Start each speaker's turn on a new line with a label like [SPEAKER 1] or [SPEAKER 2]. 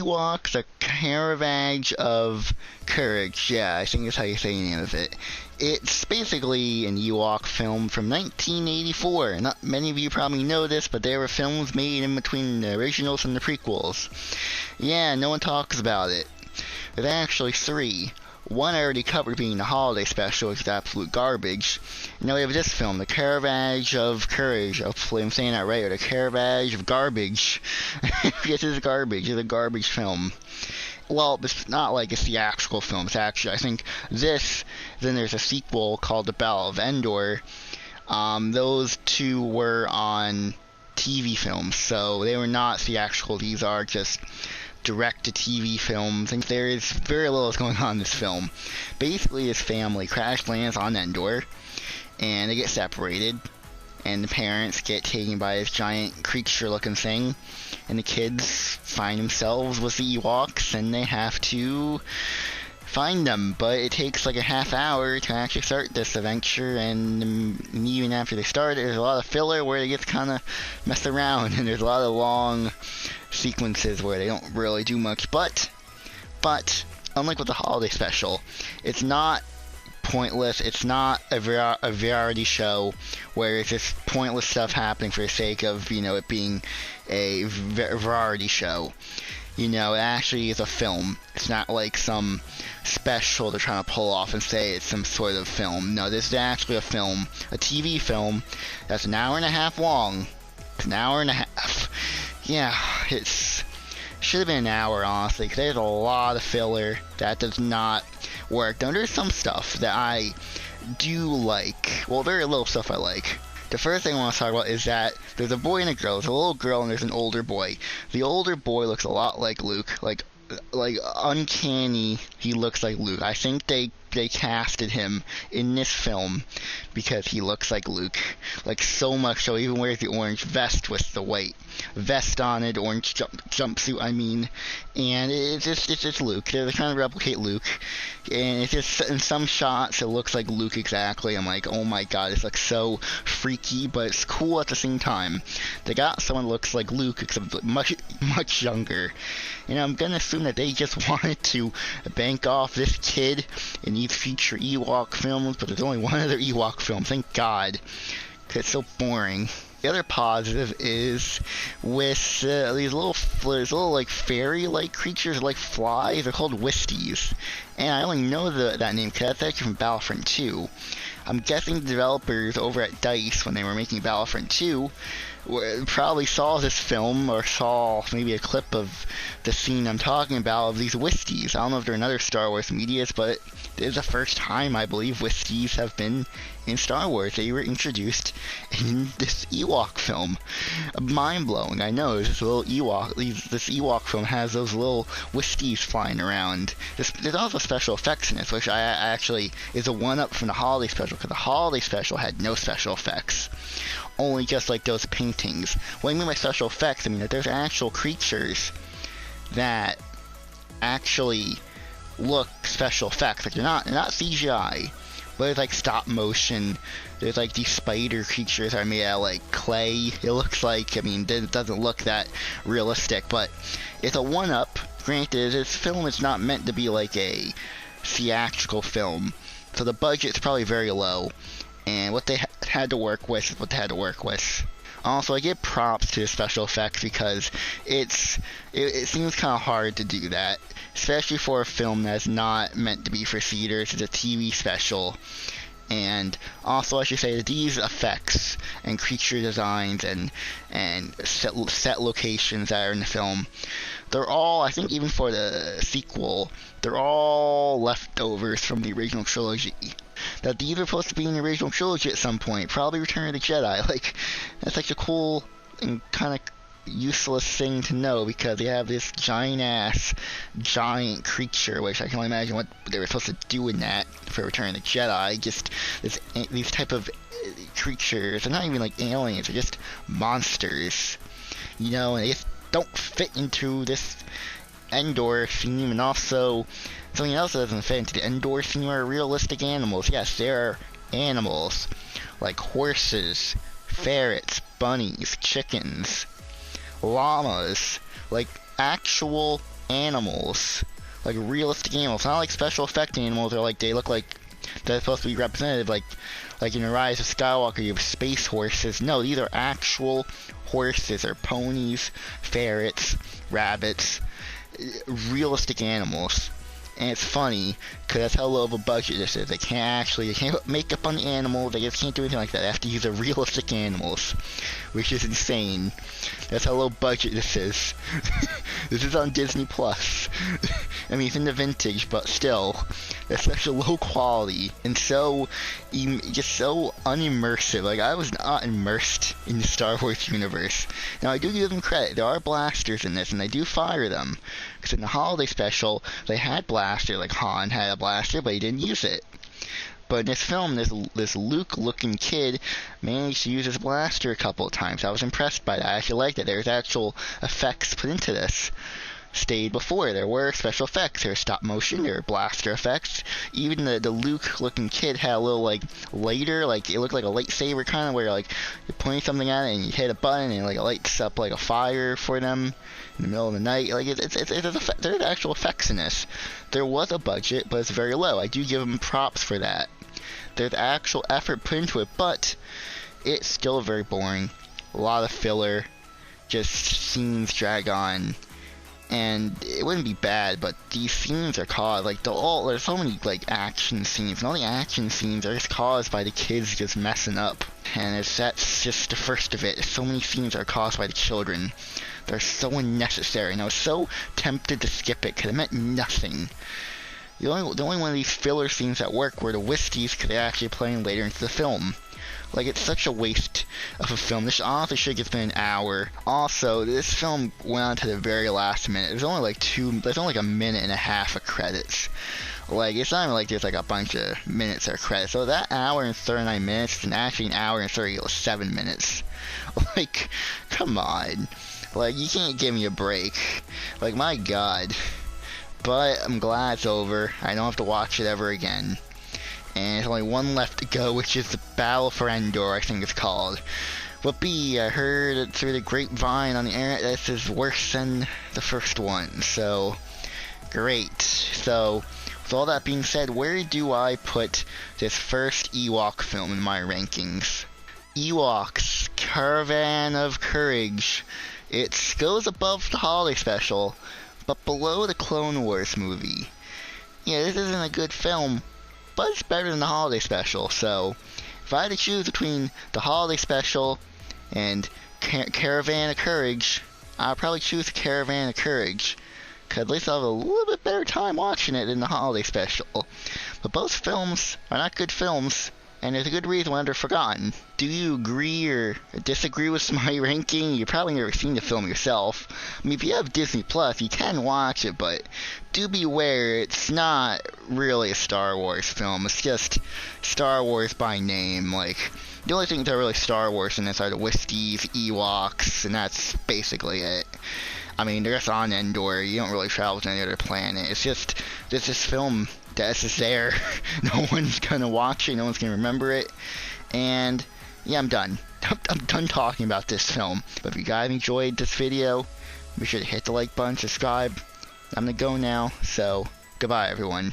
[SPEAKER 1] Ewok, the Caravage of Courage. Yeah, I think that's how you say the name of it. It's basically an Ewok film from 1984. Not many of you probably know this, but there were films made in between the originals and the prequels. Yeah, no one talks about it. There's actually 3. One I already covered being the holiday special, which is absolute garbage. And now we have this film, The Caravage of Courage. Hopefully I'm saying that right, or The Caravage of Garbage. This is garbage. It's a garbage film. Well, it's not like a theatrical film. It's actually, I think, this. Then there's a sequel called The Battle of Endor. Those 2 were on TV films, so they were not theatrical. These are just direct-to-TV films. I think there is very little that's going on in this film. Basically, his family crash lands on Endor, and they get separated, and the parents get taken by this giant creature-looking thing, and the kids find themselves with the Ewoks, and they have to find them. But it takes like a half hour to actually start this adventure, and even after they start, there's a lot of filler where they get to kind of mess around, and there's a lot of long sequences where they don't really do much. But unlike with the holiday special, it's not pointless. It's not a variety show where it's just pointless stuff happening for the sake of, it being a variety show. It actually is a film. It's not like some special they're trying to pull off and say it's some sort of film. No, this is actually a film, a TV film that's an hour and a half long. It's an hour and a half. Yeah, should have been an hour, honestly, because there's a lot of filler that does not work. Now, there's some stuff that I do like. Well, very little stuff I like. The first thing I want to talk about is that there's a boy and a girl. There's a little girl and there's an older boy. The older boy looks a lot like Luke. Like uncanny, he looks like Luke. I think they casted him in this film because he looks like Luke. Like, so much so, even wears the orange vest with the white vest on it, orange jumpsuit, I mean. And it's just Luke. They're trying to replicate Luke. And it's just, in some shots, it looks like Luke exactly. I'm like, oh my god, this looks so freaky, but it's cool at the same time. They got someone who looks like Luke, except much younger. And I'm gonna assume that they just wanted to bank off this kid in these future Ewok films, but there's only one other Ewok film, thank God, because it's so boring. The other positive is with these little like fairy-like creatures, like flies. They're called Wisties, and I only know that name because that's actually from Battlefront 2. I'm guessing the developers over at DICE, when they were making Battlefront 2, probably saw this film or saw maybe a clip of the scene I'm talking about of these Wisties. I don't know if they're in other Star Wars medias, but this is the first time I believe Wisties have been in Star Wars. They were introduced in this Ewok film. Mind-blowing, I know. This little Ewok, this Ewok film has those little Wisties flying around. There's also special effects in this, which I actually is a one-up from the holiday special, because the holiday special had no special effects. Only just like those paintings. What I mean by special effects, I mean that there's actual creatures that actually look special effects. Like they're not CGI, but it's like stop motion. There's like these spider creatures that are made out of like clay. It looks like, it doesn't look that realistic, but it's a one-up. Granted, this film is not meant to be like a theatrical film, so the budget's probably very low. And what they had to work with is what they had to work with. Also, I give props to the special effects because it seems kind of hard to do that, especially for a film that's not meant to be for theaters. It's a TV special. And also, I should say that these effects and creature designs and set locations that are in the film, they're all, I think even for the sequel, they're all leftovers from the original trilogy. That these are supposed to be in the original trilogy at some point, probably Return of the Jedi. Like, that's like a cool and kind of useless thing to know, because they have this giant creature, which I can only imagine what they were supposed to do in that for Return of the Jedi. Just these type of creatures. They're not even like aliens, they're just monsters. And they just don't fit into this Endor theme. And also, something else that doesn't fit into the Endor theme are realistic animals. Yes, there are animals like horses, ferrets, bunnies, chickens, llamas, like actual animals, like realistic animals, not like special effect animals. They're like, they look like they're supposed to be representative, like in the Rise of Skywalker, you have space horses. No, these are actual horses or ponies, ferrets, rabbits, realistic animals. And it's funny, because that's how low of a budget this is. They can't put makeup on the animals, they just can't do anything like that. They have to use the realistic animals, which is insane. That's how low budget this is. This is on Disney Plus. I mean, it's in the vintage, but still, it's such a low quality, and just so unimmersive. Like, I was not immersed in the Star Wars universe. Now, I do give them credit. There are blasters in this, and they do fire them. Because in the holiday special, they had blaster, like Han had a blaster, but he didn't use it. But in this film, this Luke-looking kid managed to use his blaster a couple of times. I was impressed by that. I actually liked it. There's actual effects put into this. Stayed before. There were special effects. There were stop motion. There were blaster effects. Even the Luke-looking kid had a little, like, lighter, like, it looked like a lightsaber kind of, where, like, you're pointing something at it and you hit a button and, like, it lights up, like, a fire for them in the middle of the night. Like, there's actual effects in this. There was a budget, but it's very low. I do give them props for that. There's actual effort put into it, but it's still very boring. A lot of filler. Just scenes drag on. And it wouldn't be bad, but these scenes are caused, like, there's so many, like, action scenes, and all the action scenes are just caused by the kids just messing up. And that's just the first of it. So many scenes are caused by the children. They're so unnecessary, and I was so tempted to skip it, because it meant nothing. The only one of these filler scenes that work were the Whisties, because they're actually playing later into the film. Like, it's such a waste of a film. This honestly should have been an hour. Also, this film went on to the very last minute. There's only like a minute and a half of credits. Like, it's not even like there's like a bunch of minutes of credits. So that hour and 39 minutes is actually an hour and 37 minutes. Like, come on. Like, you can't give me a break. Like, my God. But I'm glad it's over. I don't have to watch it ever again. And there's only one left to go, which is the Battle for Endor, I think it's called. Whoopee, I heard through the grapevine on the internet that this is worse than the first one. So, great. So, with all that being said, where do I put this first Ewok film in my rankings? Ewoks, Caravan of Courage. It goes above the holiday special, but below the Clone Wars movie. Yeah, this isn't a good film, but it's better than the holiday special. So, if I had to choose between the holiday special and Caravan of Courage, I'd probably choose Caravan of Courage, because at least I'll have a little bit better time watching it than the holiday special. But both films are not good films, and there's a good reason why they're forgotten. Do you agree or disagree with my ranking? You've probably never seen the film yourself. I mean, if you have Disney Plus, you can watch it, but do beware, it's not really a Star Wars film. It's just Star Wars by name. Like, the only things that are really Star Wars in this are the Whisties, Ewoks, and that's basically it. I mean, they're just on Endor. You don't really travel to any other planet. It's just, there's this film that's just there. No one's gonna watch it. No one's gonna remember it. And yeah, I'm done. I'm done talking about this film. But if you guys enjoyed this video, be sure to hit the like button, subscribe. I'm gonna go now. So goodbye, everyone.